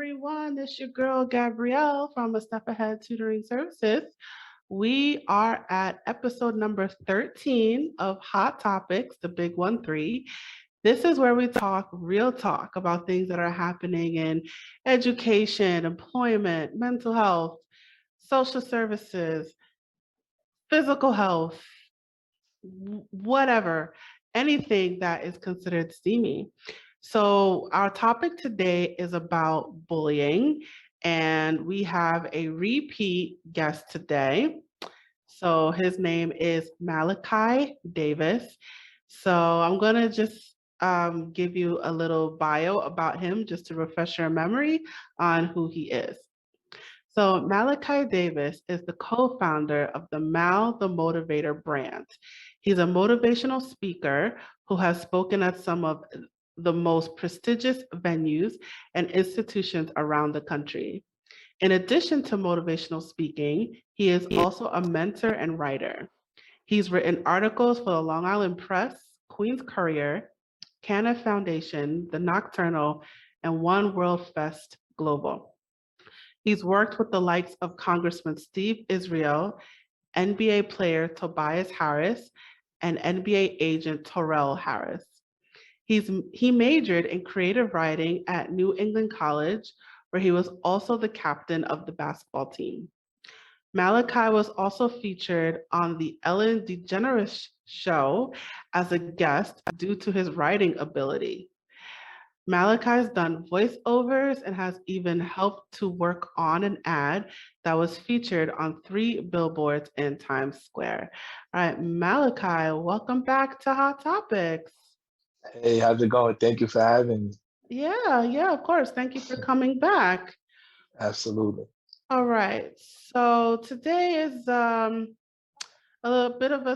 everyone. It's your girl Gabrielle from A Step Ahead Tutoring Services. We are at episode number 13 of Hot Topics, the Big One Three. This is where we talk real talk about things that are happening in education, employment, mental health, social services, physical health, whatever, anything that is considered steamy. So, our topic today is about bullying, and we have a repeat guest today. So, his name is Malachi Davis. So, I'm going to just give you a little bio about him just to refresh your memory on who he is. So, Malachi Davis is the co founder of the Mal the Motivator Brand. He's a motivational speaker who has spoken at some of the most prestigious venues and institutions around the country. In addition to motivational speaking, he is also a mentor and writer. He's written articles for the Long Island Press, Queen's Courier, CANA Foundation, the Knocturnal, and One World Fest Global. He's worked with the likes of Congressman Steve Israel, NBA player Tobias Harris, and NBA agent Torrel Harris. He majored in creative writing at New England College, where he was also the captain of the basketball team. Malachi was also featured on the Ellen DeGeneres show as a guest due to his writing ability. Malachi's done voiceovers and has even helped to work on an ad that was featured on 3 billboards in Times Square. All right, Malachi, welcome back to Hot Topics. Hey, how's it going? Thank you for having me. Yeah, of course. Thank you for coming back. Absolutely. All right, so today is a little bit of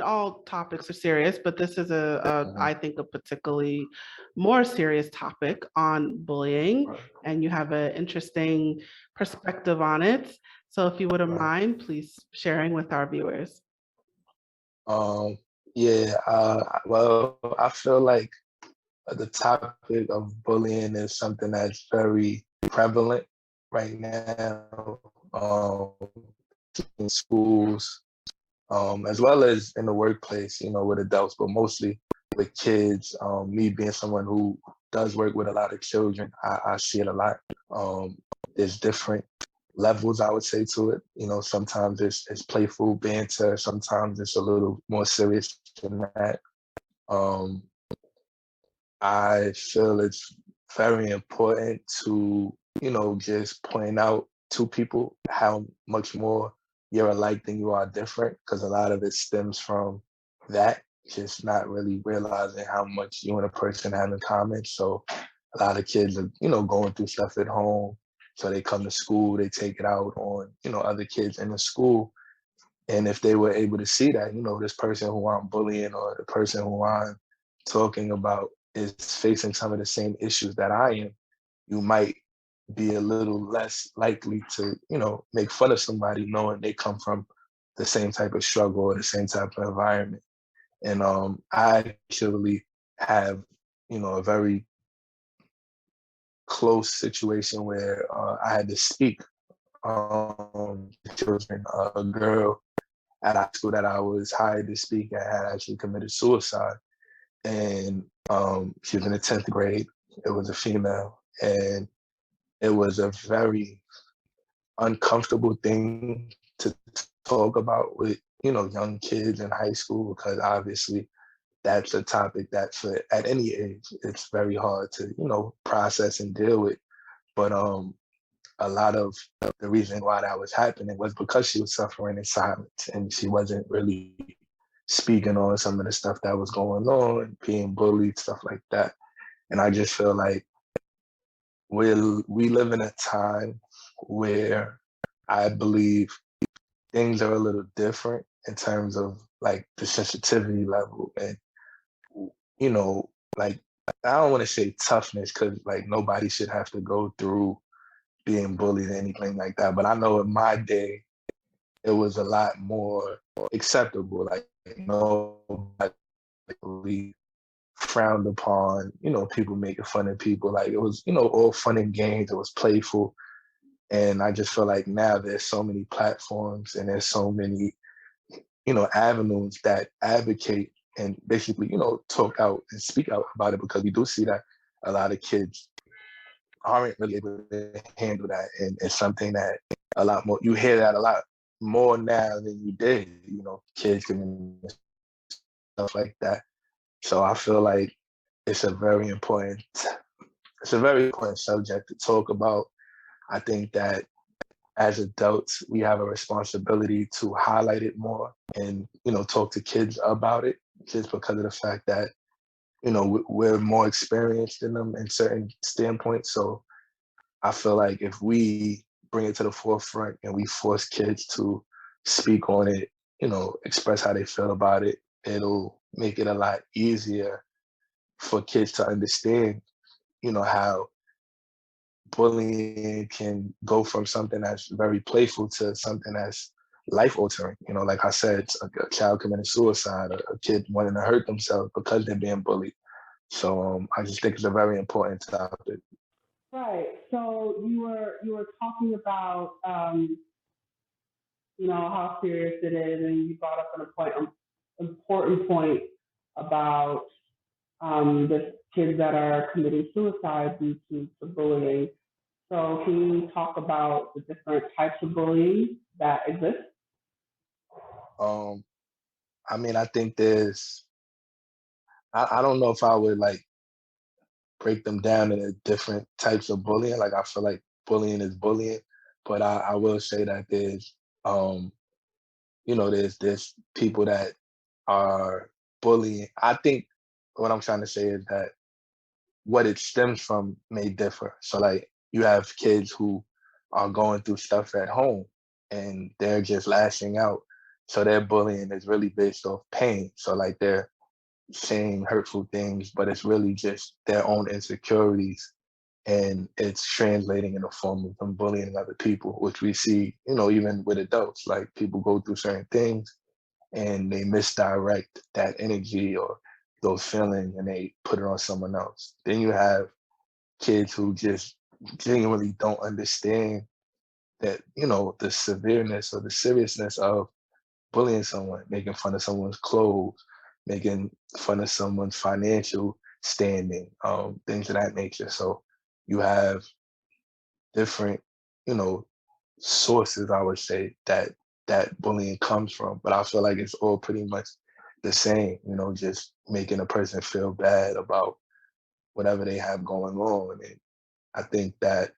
all topics are serious, but this is I think, a particularly more serious topic on bullying, and you have an interesting perspective on it. So if you wouldn't mind, please sharing with our viewers. Yeah, well, I feel like the topic of bullying is something that's very prevalent right now, in schools, as well as in the workplace, with adults, but mostly with kids. Me being someone who does work with a lot of children, I see it a lot. There's different levels, I would say, to it. Sometimes it's playful banter, sometimes it's a little more serious than that. I feel it's very important to, just point out to people how much more you're alike than you are different, because a lot of it stems from that, just not really realizing how much you and a person have in common. So a lot of kids are, going through stuff at home. So they come to school, they take it out on, other kids in the school. And if they were able to see that, this person who I'm bullying or the person who I'm talking about is facing some of the same issues that I am, you might be a little less likely to, make fun of somebody knowing they come from the same type of struggle or the same type of environment. And I actually have, a very close situation where I had to speak to children. A girl at high school that I was hired to speak at had actually committed suicide. And she was in the 10th grade. It was a female. And it was a very uncomfortable thing to talk about with, young kids in high school, because obviously that's a topic that at any age, it's very hard to, process and deal with. But a lot of the reason why that was happening was because she was suffering in silence and she wasn't really speaking on some of the stuff that was going on, being bullied, stuff like that. And I just feel like we live in a time where I believe things are a little different in terms of like the sensitivity level and, like, I don't want to say toughness, because like nobody should have to go through being bullied or anything like that. But I know in my day, it was a lot more acceptable. Like, nobody believed frowned upon, people making fun of people. Like, it was, all fun and games. It was playful. And I just feel like now there's so many platforms and there's so many, avenues that advocate and basically, talk out and speak out about it, because we do see that a lot of kids aren't really able to handle that. And it's something that a lot more, you hear that a lot more now than you did, kids can stuff like that. So I feel like it's a very important, subject to talk about. I think that as adults, we have a responsibility to highlight it more and, talk to kids about it, just because of the fact that, we're more experienced than them in certain standpoints. So I feel like if we bring it to the forefront and we force kids to speak on it, express how they feel about it, it'll make it a lot easier for kids to understand, how bullying can go from something that's very playful to something that's life altering. Like I said, a child committing suicide, a kid wanting to hurt themselves because they're being bullied. So I just think it's a very important topic. Right. So you were talking about how serious it is, and you brought up an important point about the kids that are committing suicide due to bullying. So can you talk about the different types of bullying that exist? Um, I mean, I think I don't know if I would like break them down into different types of bullying. Like, I feel like bullying is bullying, but I will say that um, there's people that are bullying. I think what I'm trying to say is that what it stems from may differ. So like, you have kids who are going through stuff at home and they're just lashing out. So their bullying is really based off pain. So like, they're saying hurtful things, but it's really just their own insecurities, and it's translating in the form of them bullying other people, which we see, even with adults. Like, people go through certain things and they misdirect that energy or those feelings and they put it on someone else. Then you have kids who just genuinely don't understand that, the severeness or the seriousness of bullying someone, making fun of someone's clothes, making fun of someone's financial standing, things of that nature. So you have different, you know, sources, I would say, that bullying comes from. But I feel like it's all pretty much the same, just making a person feel bad about whatever they have going on. And I think that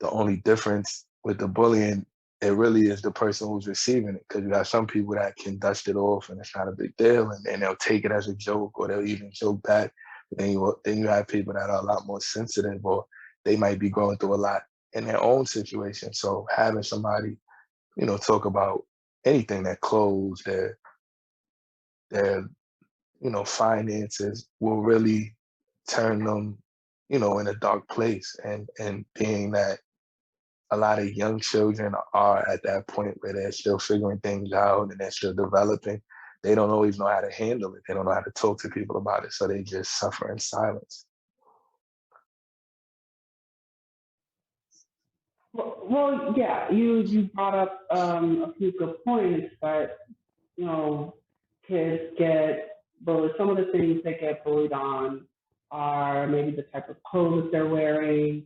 the only difference with the bullying, it really is the person who's receiving it. Because you have some people that can dust it off and it's not a big deal, and they'll take it as a joke or they'll even joke back. But then you have people that are a lot more sensitive, or they might be going through a lot in their own situation. So having somebody, talk about anything, their clothes, their finances, will really turn them, in a dark place. And being that a lot of young children are at that point where they're still figuring things out and they're still developing, they don't always know how to handle it. They don't know how to talk to people about it. So they just suffer in silence. Well, yeah, you brought up a few good points, but you know, kids get bullied. Some of the things they get bullied on are maybe the type of clothes they're wearing,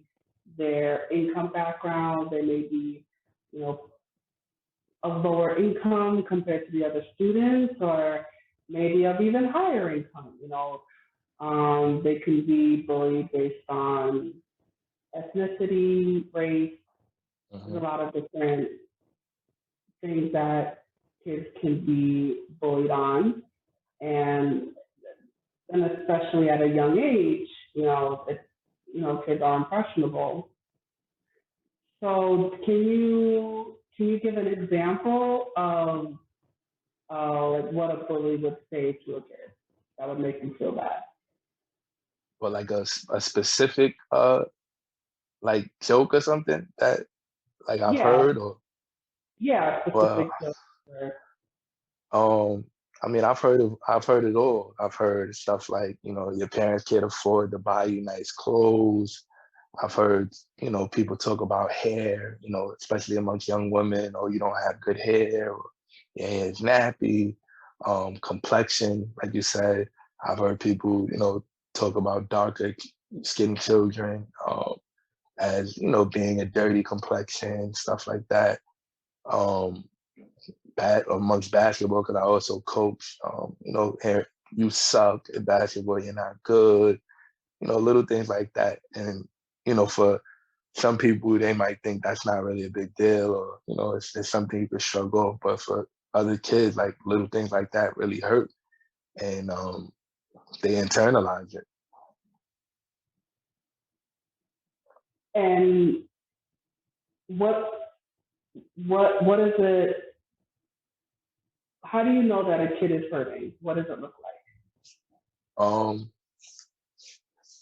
their income background. They may be, you know, of lower income compared to the other students, or maybe of even higher income. They can be bullied based on ethnicity, race. There's a lot of different things that kids can be bullied on, and especially at a young age, kids are impressionable. So can you give an example of like what a bully would say to a kid that would make them feel bad? Or like a specific like joke or something that like I've Yeah, heard, or yeah, well specific. um I mean, I've heard it all. I've heard stuff like, you know, your parents can't afford to buy you nice clothes. I've heard, you know, people talk about hair, you know, especially amongst young women, or you don't have good hair, or your hair is nappy. Complexion, like you said, I've heard people, you know, talk about darker skinned children, as, you know, being a dirty complexion, stuff like that. Um, amongst basketball, because I also coach, you know, here, you suck at basketball, you're not good, you know, little things like that. And, you know, for some people, they might think that's not really a big deal, or, you know, it's something you could shrug off. But for other kids, like little things like that really hurt. And they internalize it. And what what is it? How do you know that a kid is hurting? What does it look like? Um,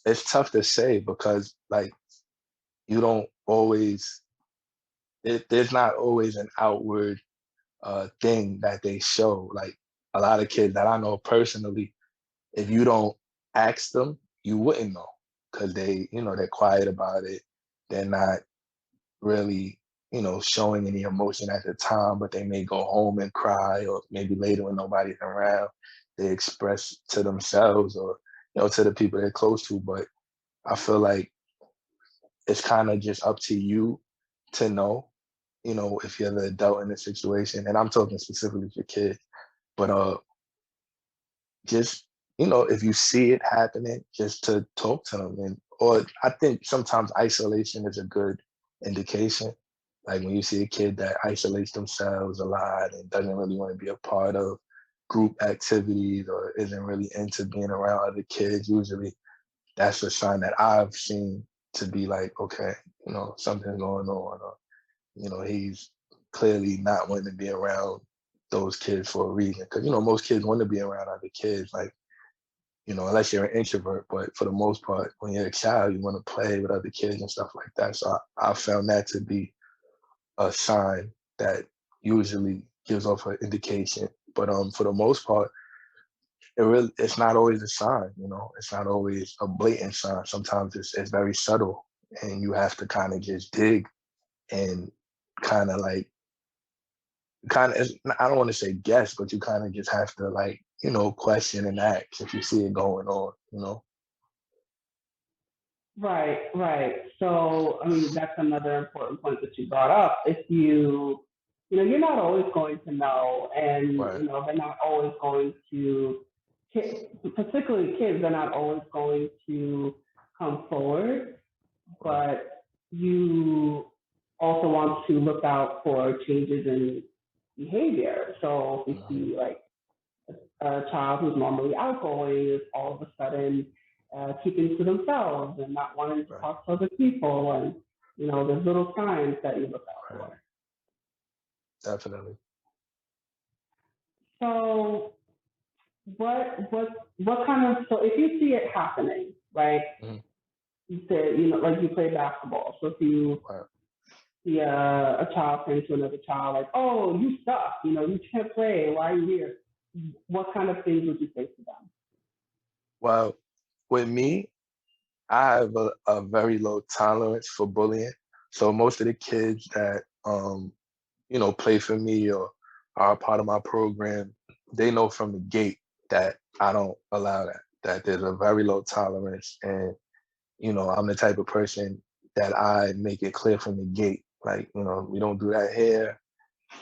it's tough to say because, like, you don't always, there's not always an outward thing that they show. Like, a lot of kids that I know personally, if you don't ask them, you wouldn't know, because they, you know, they're quiet about it. They're not really, you know, showing any emotion at the time, but they may go home and cry, or maybe later when nobody's around, they express to themselves, or, you know, to the people they're close to. But I feel like it's kind of just up to you to know, you know, if you're the adult in the situation. And I'm talking specifically for kids, but just, you know, if you see it happening, just to talk to them. And, or I think sometimes isolation is a good indication. Like when you see a kid that isolates themselves a lot and doesn't really want to be a part of group activities, or isn't really into being around other kids, usually that's a sign that I've seen to be like, okay, you know, something's going on, or, you know, he's clearly not wanting to be around those kids for a reason. Because, you know, most kids want to be around other kids, like, you know, unless you're an introvert. But for the most part, when you're a child, you want to play with other kids and stuff like that. So I found that to be a sign that usually gives off an indication. But for the most part, it's not always a sign, you know. It's not always a blatant sign. Sometimes it's very subtle, and you have to kind of just dig and kind of like I don't want to say guess, but you kind of just have to, like, you know, question and ask if you see it going on, you know. Right, right. So, I mean, that's another important point that you brought up. If you know, you're not always going to know, and Right. you know, they're not always going to, particularly kids, they're not always going to come forward. Right. But you also want to look out for changes in behavior. So if you Mhm. see like a child who's normally outgoing is all of a sudden keeping to themselves and not wanting to Right. talk to other people, and you know, there's little signs that you look out Right. for. Definitely. So what kind of, so if you see it happening, right? Mhm. You said, you know, like you play basketball. So if you Right. see a child saying to another child, like, "Oh, you suck. You know, you can't play. Why are you here?" What kind of things would you say to them? Well, with me, I have a very low tolerance for bullying. So most of the kids that you know, play for me or are a part of my program, they know from the gate that I don't allow that. That there's a very low tolerance, and, you know, I'm the type of person that I make it clear from the gate. Like, you know, we don't do that here.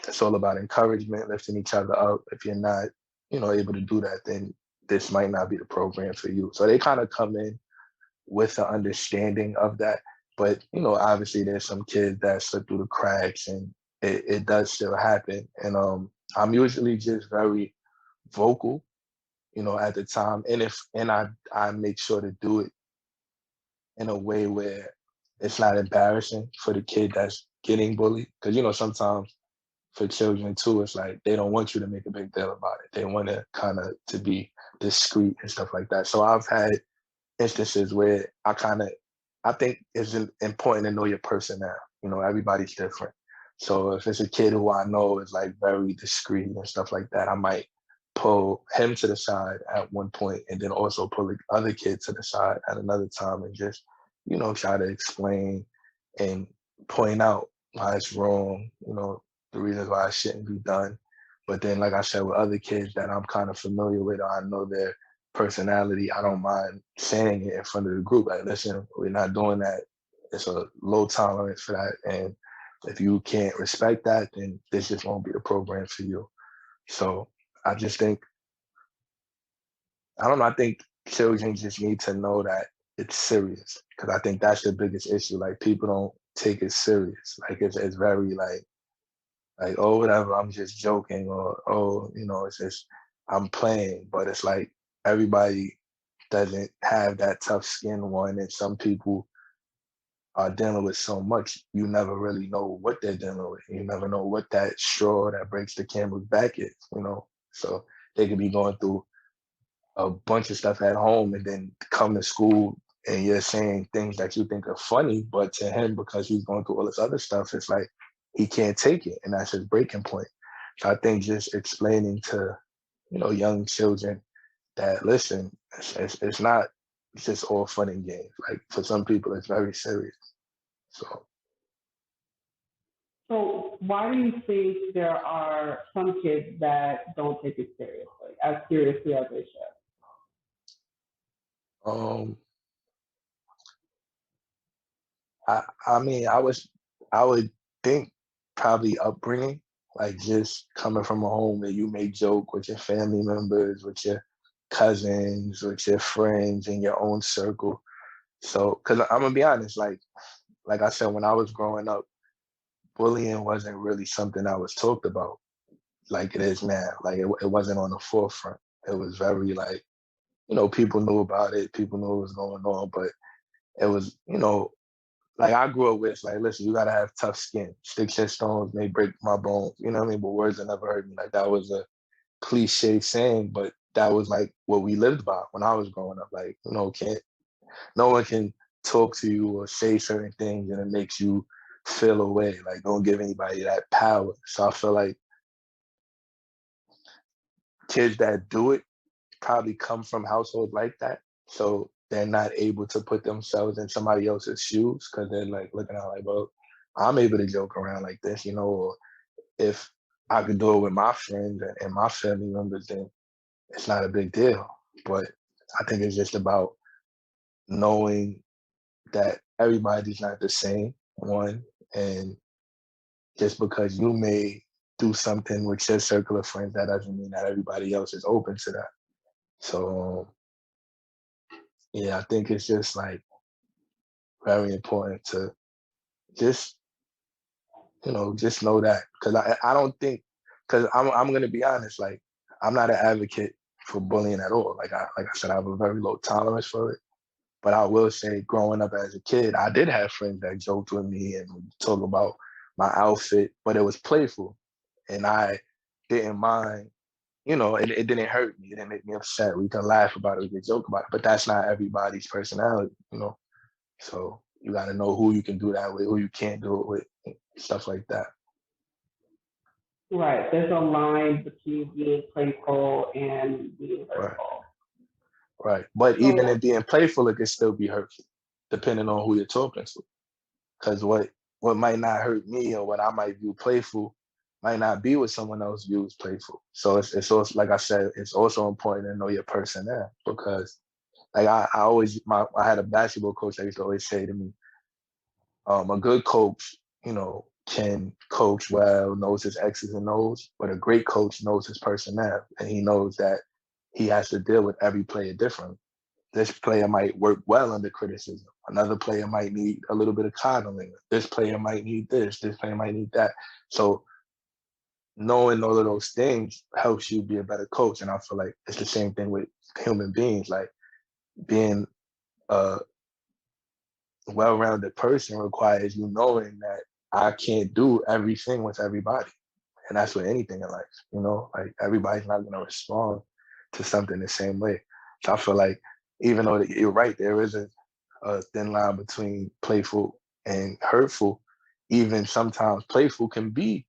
It's all about encouragement, lifting each other up. If you're not, you know, able to do that, then this might not be the program for you. So they kind of come in with the understanding of that. But, you know, obviously there's some kids that slip through the cracks, and it does still happen. And I'm usually just very vocal, you know, at the time. And I make sure to do it in a way where it's not embarrassing for the kid that's getting bullied. Because, you know, sometimes for children too, it's like they don't want you to make a big deal about it. They want to kind of to be discreet and stuff like that. So I've had instances where I think it's important to know your personnel. You know, everybody's different. So if it's a kid who I know is like very discreet and stuff like that, I might pull him to the side at one point, and then also pull the other kid to the side at another time, and just, try to explain and point out why it's wrong, the reasons why it shouldn't be done. But then, like I said, with other kids that I'm kind of familiar with, or I know their personality, I don't mind saying it in front of the group. Like, listen, we're not doing that. It's a low tolerance for that. And if you can't respect that, then this just won't be the program for you. So I just think, I don't know, I think children just need to know that it's serious, because I think that's the biggest issue. Like, people don't take it serious. Like, it's very like, oh, whatever, I'm just joking, or, oh, it's just, I'm playing. But it's like, everybody doesn't have that tough skin one, and some people are dealing with so much, you never really know what they're dealing with. You never know what that straw that breaks the camel's back is, So they could be going through a bunch of stuff at home, and then come to school and you're saying things that you think are funny, but to him, because he's going through all this other stuff, it's like he can't take it, and that's his breaking point. So I think just explaining to, young children that, listen, it's not just all fun and games. Like, for some people, it's very serious. So why do you think there are some kids that don't take it seriously as they should? I mean, I would think probably upbringing, like just coming from a home that you may joke with your family members, with your cousins, with your friends in your own circle. So, because I'm gonna be honest, like I said, when I was growing up, bullying wasn't really something that was talked about like it is now. Like, it wasn't on the forefront. It was very like, people knew about it, people knew what was going on, but it was, like, I grew up with, like, listen, you gotta have tough skin. Sticks and stones may break my bones. You know what I mean? But words that never hurt me. Like, that was a cliche saying, but that was like what we lived by when I was growing up. Like, no one can talk to you or say certain things and it makes you feel away. Like, don't give anybody that power. So I feel like kids that do it probably come from households like that. So they're not able to put themselves in somebody else's shoes, because they're like looking at like, well, I'm able to joke around like this, or if I could do it with my friends and my family members, then it's not a big deal. But I think it's just about knowing that everybody's not the same, one, and just because you may do something with your circle of friends, that doesn't mean that everybody else is open to that. So yeah, I think it's just like very important to just, just know that. Because I don't think, because I'm going to be honest, like, I'm not an advocate for bullying at all. Like I said, I have a very low tolerance for it. But I will say, growing up as a kid, I did have friends that joked with me and would talk about my outfit, but it was playful. And I didn't mind, it didn't hurt me. It didn't make me upset. We can laugh about it, we can joke about it. But that's not everybody's personality. So you got to know who you can do that with, who you can't do it with, stuff like that. Right. There's a line between being playful and being hurtful. Right. But even in being playful, it can still be hurtful, depending on who you're talking to. Because what might not hurt me, or what I might view playful, might not be what someone else views playful. So it's also, like I said, it's also important to know your personnel, because like I had a basketball coach that used to always say to me, a good coach, can coach well, knows his X's and O's, but a great coach knows his personnel, and he knows that he has to deal with every player differently. This player might work well under criticism. Another player might need a little bit of coddling. This player might need this. This player might need that. So knowing all of those things helps you be a better coach. And I feel like it's the same thing with human beings. Like, being a well-rounded person requires you knowing that I can't do everything with everybody. And that's with anything in life, like, everybody's not going to respond to something the same way. So I feel like, even though you're right, there is a thin line between playful and hurtful. Even sometimes playful can be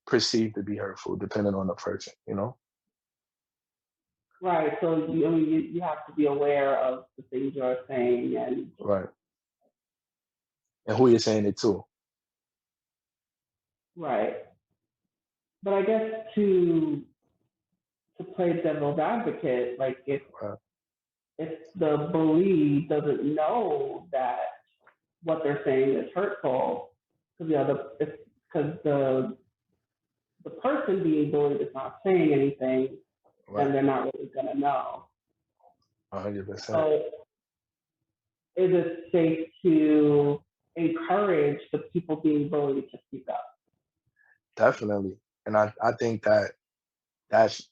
perceived to be hurtful, depending on the person. Right. So you have to be aware of the things you're saying, and Right. And who you're saying it to. right. But I guess to play devil's advocate, like Right. if the bully doesn't know that what they're saying is hurtful to the other, because the person being bullied is not saying anything, then Right. they're not really gonna know. 100%. So is it safe to encourage the people being bullied to speak up? Definitely. And I think that that's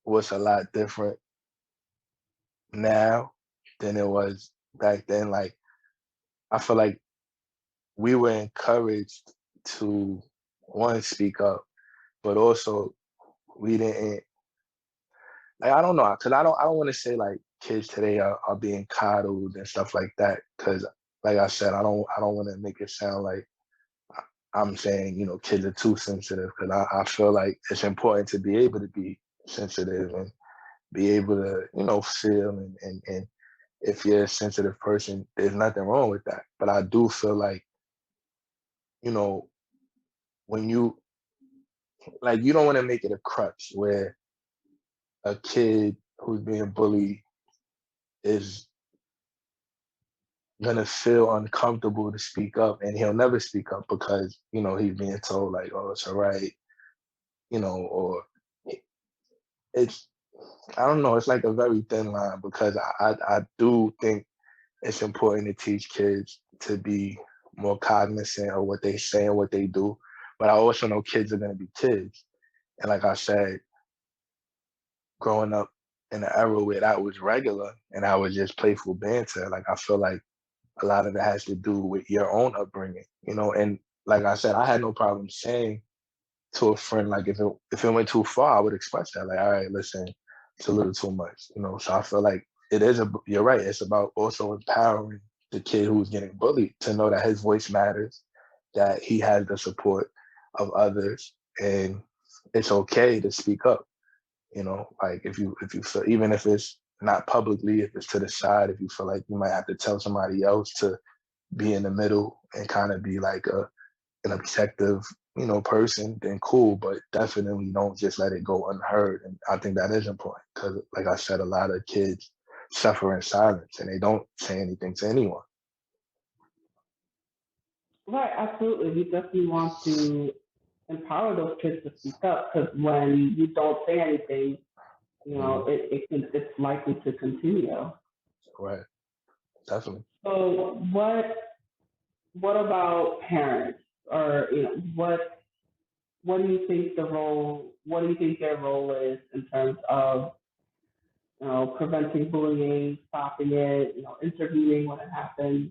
what's a lot different now than it was back then. Like, I feel like we were encouraged to, one, speak up, but also we didn't, like, I don't know, because I don't want to say like kids today are being coddled and stuff like that. Because like I said, I don't want to make it sound like I'm saying, kids are too sensitive, because I feel like it's important to be able to be sensitive and be able to, feel and if you're a sensitive person, there's nothing wrong with that. But I do feel like, you know, when you don't want to make it a crutch where a kid who's being bullied is gonna feel uncomfortable to speak up, and he'll never speak up because, he's being told like, oh, it's all right, or it's, I don't know, it's like a very thin line, because I do think it's important to teach kids to be more cognizant of what they say and what they do. But I also know kids are going to be kids. And like I said, growing up in an era where that was regular and that was just playful banter, like I feel like a lot of it has to do with your own upbringing, and like I said, I had no problem saying to a friend, like if it went too far, I would express that. Like, all right, listen, it's a little too much, So I feel like you're right. It's about also empowering the kid who's getting bullied to know that his voice matters, that he has the support of others, and it's okay to speak up. Like if you feel, even if it's not publicly, if it's to the side, if you feel like you might have to tell somebody else to be in the middle and kind of be like an objective, person, then cool, but definitely don't just let it go unheard. And I think that is important because, like I said, a lot of kids suffer in silence and they don't say anything to anyone. Right, absolutely. We definitely want to empower those kids to speak up, because when you don't say anything, Mhm. it's likely to continue. Right, definitely. So what about parents, or what do you think what do you think their role is in terms of preventing bullying, stopping it, intervening when it happens?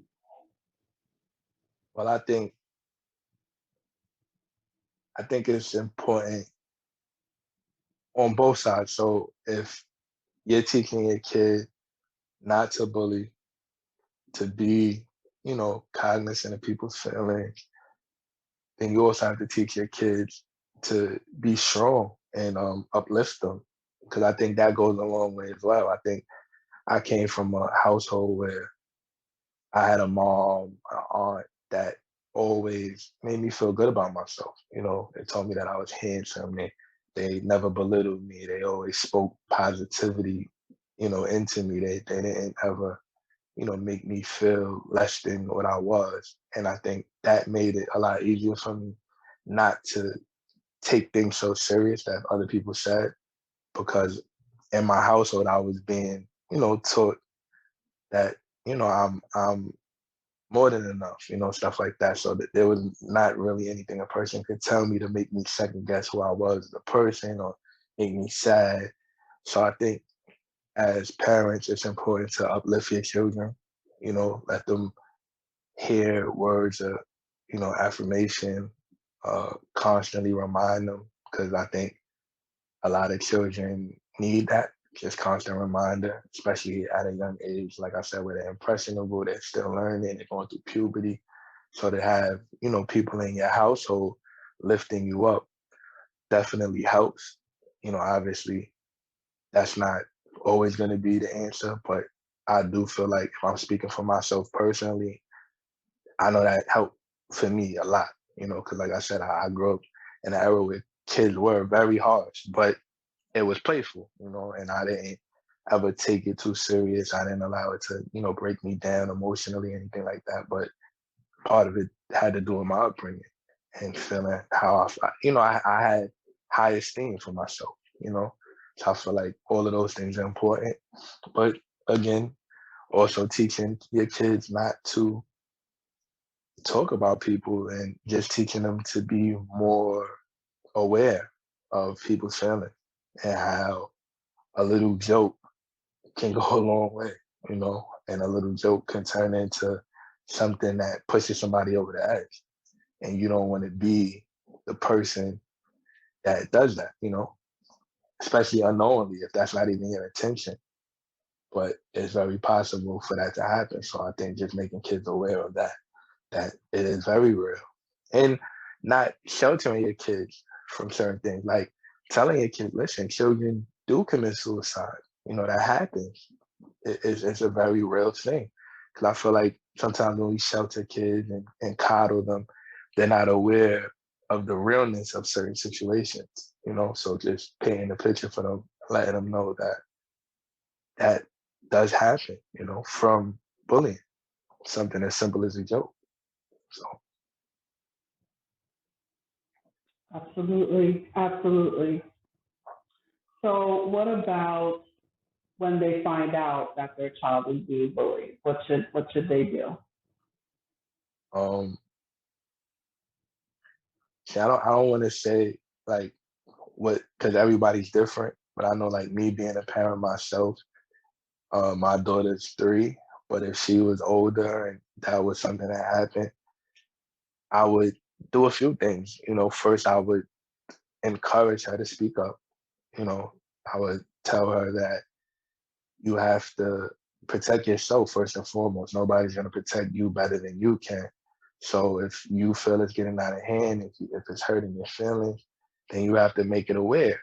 Well, I think it's important on both sides. So if you're teaching your kid not to bully, to be, cognizant of people's feelings, then you also have to teach your kids to be strong and uplift them, because I think that goes a long way as well. I think I came from a household where I had a mom, an aunt that always made me feel good about myself. They told me that I was handsome. They never belittled me. They always spoke positivity, into me. They didn't ever, make me feel less than what I was. And I think that made it a lot easier for me not to take things so serious that other people said, because in my household I was being, taught that, I'm more than enough, stuff like that. So that there was not really anything a person could tell me to make me second guess who I was as a person or make me sad. So I think as parents, it's important to uplift your children, let them hear words of, affirmation, constantly remind them, because I think a lot of children need that, just constant reminder, especially at a young age. Like I said, where they're impressionable, they're still learning, they're going through puberty. So to have, people in your household lifting you up definitely helps. Obviously that's not always going to be the answer, but I do feel like if I'm speaking for myself personally, I know that helped for me a lot, because like I said, I grew up in an era where kids were very harsh, but it was playful, and I didn't ever take it too serious. I didn't allow it to, break me down emotionally, anything like that. But part of it had to do with my upbringing and feeling how I had high esteem for myself, So I feel like all of those things are important. But again, also teaching your kids not to talk about people and just teaching them to be more aware of people's feelings and how a little joke can go a long way, and a little joke can turn into something that pushes somebody over the edge. And you don't want to be the person that does that, especially unknowingly if that's not even your intention. But it's very possible for that to happen. So I think just making kids aware of that it is very real. And not sheltering your kids from certain things, like telling your kids, listen, children do commit suicide. That happens. It's a very real thing. Because I feel like sometimes when we shelter kids and coddle them, they're not aware of the realness of certain situations, So just painting the picture for them, letting them know that does happen, from bullying, something as simple as a joke. So. Absolutely, absolutely. So what about when they find out that their child is being bullied? What should they do? Um, See, I don't want to say like what, because everybody's different, but I know like me being a parent myself, my daughter's 3, but if she was older and that was something that happened, I would do a few things. First I would encourage her to speak up. You know, I would tell her that you have to protect yourself first and foremost. Nobody's going to protect you better than you can. So if you feel it's getting out of hand, if it's hurting your feelings, then you have to make it aware.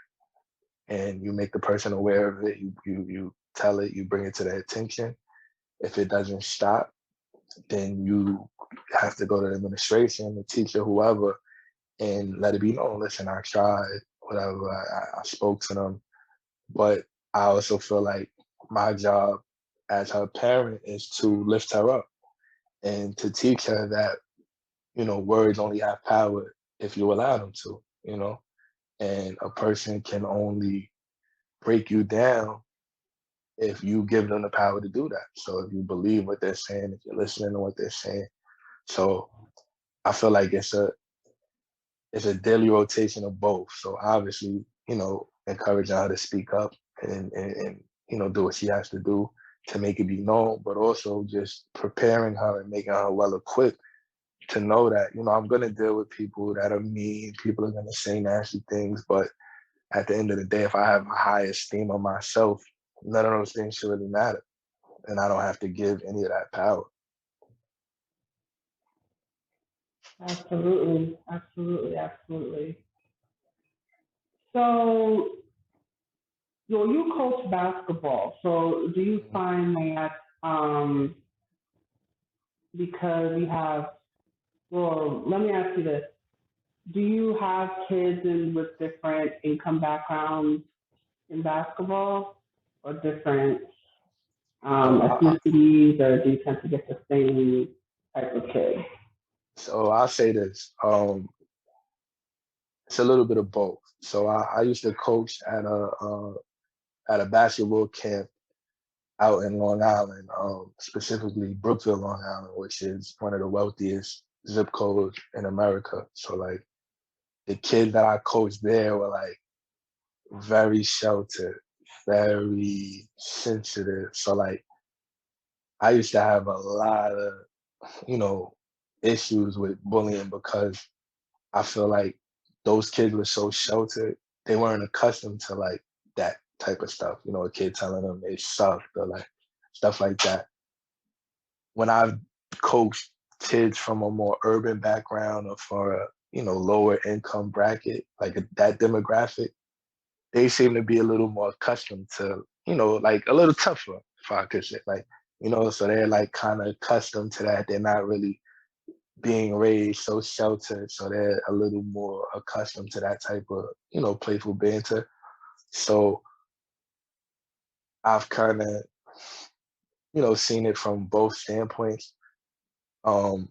And you make the person aware of it. You tell it, you bring it to their attention. If it doesn't stop, then you have to go to the administration, the teacher, whoever, and let it be known. Listen, I tried, whatever. I spoke to them, but I also feel like my job as her parent is to lift her up and to teach her that, words only have power if you allow them to, and a person can only break you down if you give them the power to do that. So if you believe what they're saying, if you're listening to what they're saying. So I feel like it's a daily rotation of both. So obviously, encouraging her to speak up and do what she has to do to make it be known, but also just preparing her and making her well equipped to know that, I'm gonna deal with people that are mean, people are gonna say nasty things, but at the end of the day, if I have a high esteem of myself, none of those things should really matter. And I don't have to give any of that power. Absolutely, absolutely, absolutely. So, you coach basketball. So, do you find that because you have, well, let me ask you this: do you have kids with different income backgrounds in basketball, or different So, ethnicities, or do you tend to get the same type of kid? I'll say this. It's a little bit of both. So I used to coach at a basketball camp out in Long Island, specifically Brookville, Long Island, which is one of the wealthiest zip codes in America. So like the kids that I coached there were like very sheltered, very sensitive. So like I used to have a lot of, you know, issues with bullying because I feel like those kids were so sheltered. They weren't accustomed to like that type of stuff. A kid telling them they sucked or like stuff like that. When I've coached kids from a more urban background or for a, lower income bracket, like that demographic, they seem to be a little more accustomed to like a little tougher, if I could say, like, so they're like kind of accustomed to that. They're not really being raised so sheltered, so they're a little more accustomed to that type of, playful banter. So I've kind of, seen it from both standpoints, um,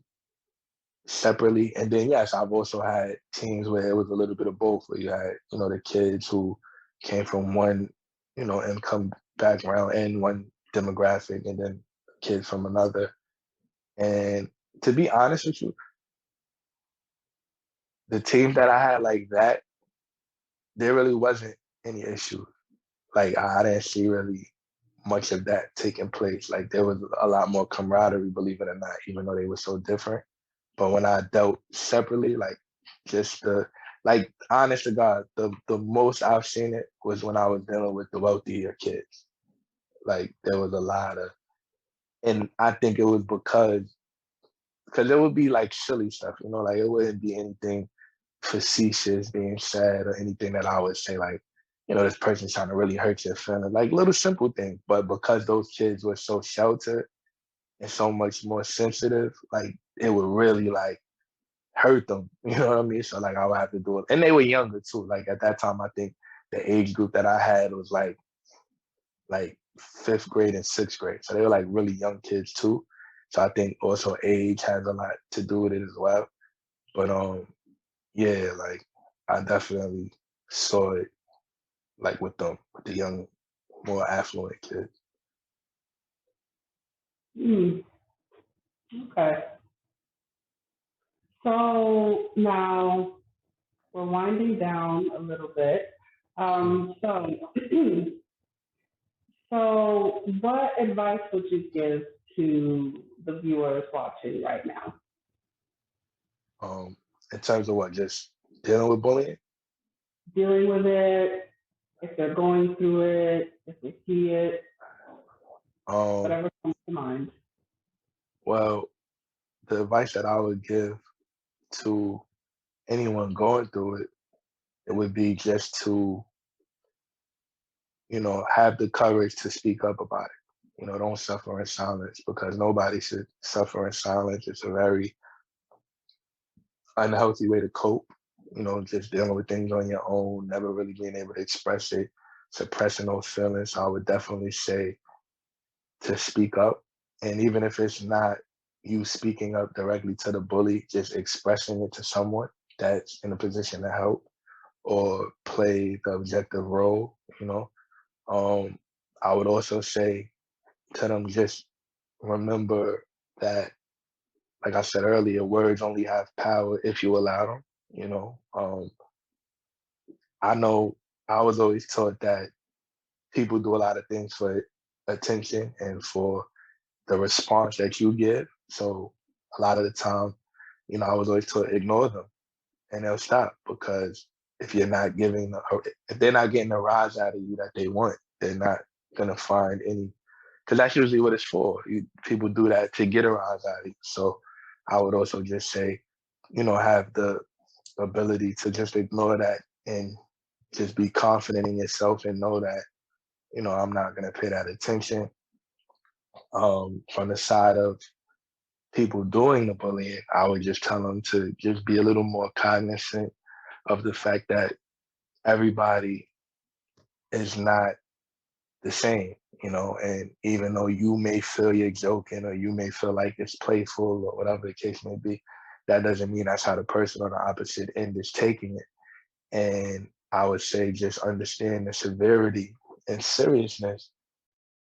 separately. And then, yes, I've also had teams where it was a little bit of both, where you had, the kids who came from one, income background and one demographic, and then kids from another. And to be honest with you, the team that I had like that, there really wasn't any issue. Like I didn't see really much of that taking place. Like there was a lot more camaraderie, believe it or not, even though they were so different. But when I dealt separately, like just honest to God, the most I've seen it was when I was dealing with the wealthier kids. Like there was a lot of, and I think it was because it would be like silly stuff, like it wouldn't be anything facetious being said or anything that I would say like, this person's trying to really hurt your feelings, like little simple things. But because those kids were so sheltered and so much more sensitive, like it would really like hurt them. You know what I mean? So like I would have to do it. And they were younger too. Like at that time, I think the age group that I had was like fifth grade and sixth grade. So they were like really young kids too. So I think also age has a lot to do with it as well. But yeah, like I definitely saw it like with them, with the young, more affluent kids. Okay. So now we're winding down a little bit. So, so what advice would you give to the viewers watching right now? In terms of what, just dealing with bullying? Dealing with it, if they're going through it, if they see it, Um, whatever comes to mind. well, the advice that I would give to anyone going through it, it would be just to, have the courage to speak up about it. Don't suffer in silence, because nobody should suffer in silence. It's a very unhealthy way to cope, just dealing with things on your own, never really being able to express it, suppressing those feelings. So I would definitely say to speak up. And even if it's not you speaking up directly to the bully, just expressing it to someone that's in a position to help or play the objective role, I would also say to them, just remember that, like I said earlier, words only have power if you allow them, I know I was always taught that people do a lot of things for attention and for the response that you give. So a lot of the time, I was always taught ignore them and they'll stop, because if you're not giving, if they're not getting the rise out of you that they want, they're not gonna find any. Because that's usually what it's for. People do that to get a rise out of you. So I would also just say, have the ability to just ignore that and just be confident in yourself and know that, I'm not gonna pay that attention. From the side of people doing the bullying, I would just tell them to just be a little more cognizant of the fact that everybody is not the same, and even though you may feel you're joking or you may feel like it's playful or whatever the case may be, that doesn't mean that's how the person on the opposite end is taking it. And I would say just understand the severity and seriousness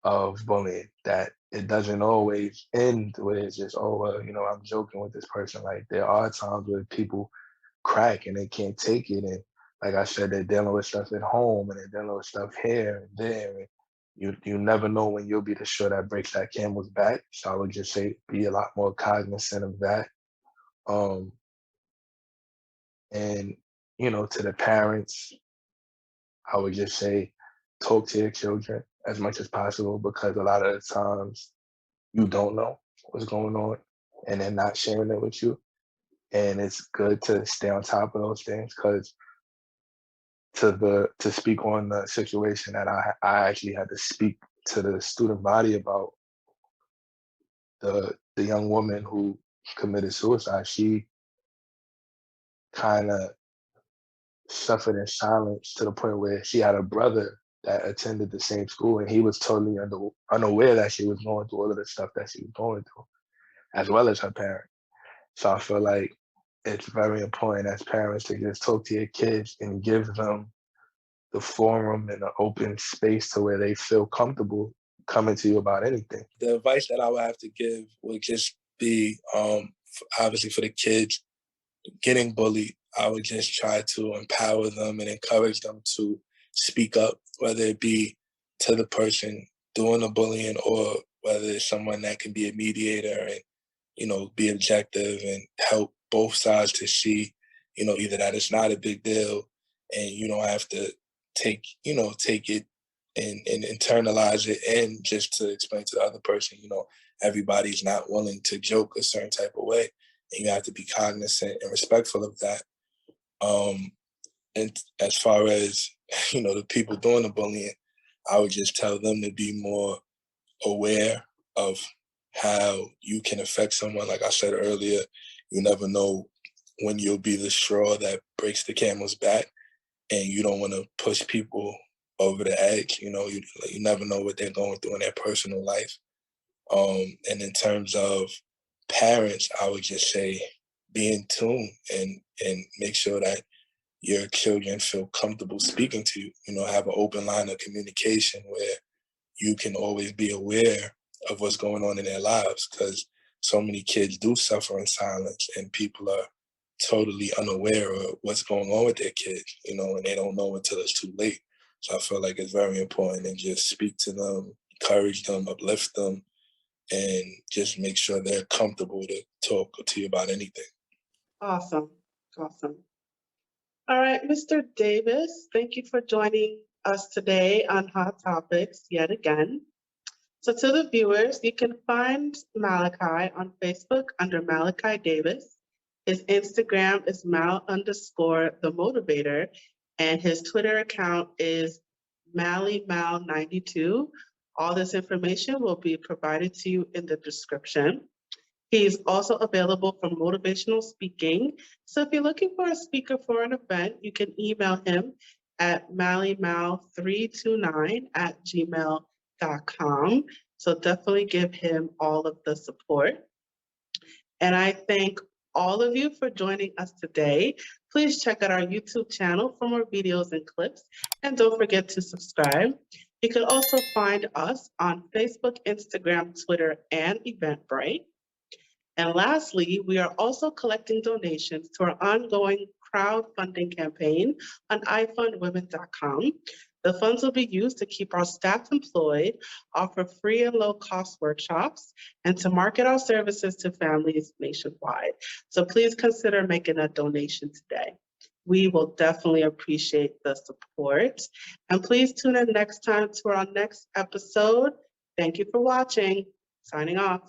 of bullying, that it doesn't always end where it's just, oh, well, I'm joking with this person. Like there are times where people crack and they can't take it. And like I said, they're dealing with stuff at home and they're dealing with stuff here and there. And you never know when you'll be the straw that breaks that camel's back. So I would just say be a lot more cognizant of that. Um, and to the parents, I would just say talk to your children as much as possible, because a lot of the times you don't know what's going on and they're not sharing it with you. And it's good to stay on top of those things, because to speak on the situation that I actually had to speak to the student body about. The young woman who committed suicide, she kind of suffered in silence to the point where she had a brother that attended the same school, and he was totally unaware that she was going through all of the stuff that she was going through, as well as her parents. So I feel like it's very important as parents to just talk to your kids and give them the forum and the open space to where they feel comfortable coming to you about anything. The advice that I would have to give would just be, obviously for the kids getting bullied, I would just try to empower them and encourage them to speak up, whether it be to the person doing the bullying or whether it's someone that can be a mediator and, be objective and help both sides to see, either that it's not a big deal and you don't have to take it and internalize it, and just to explain to the other person, everybody's not willing to joke a certain type of way. And you have to be cognizant and respectful of that. And as far as, the people doing the bullying, I would just tell them to be more aware of how you can affect someone. Like I said earlier, you never know when you'll be the straw that breaks the camel's back, and you don't want to push people over the edge. You never know what they're going through in their personal life. And in terms of parents, I would just say be in tune and make sure that your children feel comfortable speaking to you. Have an open line of communication where you can always be aware of what's going on in their lives, because so many kids do suffer in silence and people are totally unaware of what's going on with their kids, and they don't know until it's too late. So I feel like it's very important to just speak to them, encourage them, uplift them, and just make sure they're comfortable to talk to you about anything. Awesome. All right, Mr. Davis, thank you for joining us today on Hot Topics yet again. So to the viewers, you can find Malachi on Facebook under Malachi Davis. His Instagram is Mal_the Motivator, and his Twitter account is MallyMal92. All this information will be provided to you in the description. He's also available for motivational speaking. So if you're looking for a speaker for an event, you can email him at mallymal329@gmail.com. So definitely give him all of the support. And I thank all of you for joining us today. Please check out our YouTube channel for more videos and clips. And don't forget to subscribe. You can also find us on Facebook, Instagram, Twitter, and Eventbrite. And lastly, we are also collecting donations to our ongoing crowdfunding campaign on ifundwomen.com. The funds will be used to keep our staff employed, offer free and low-cost workshops, and to market our services to families nationwide. So please consider making a donation today. We will definitely appreciate the support. And please tune in next time to our next episode. Thank you for watching. Signing off.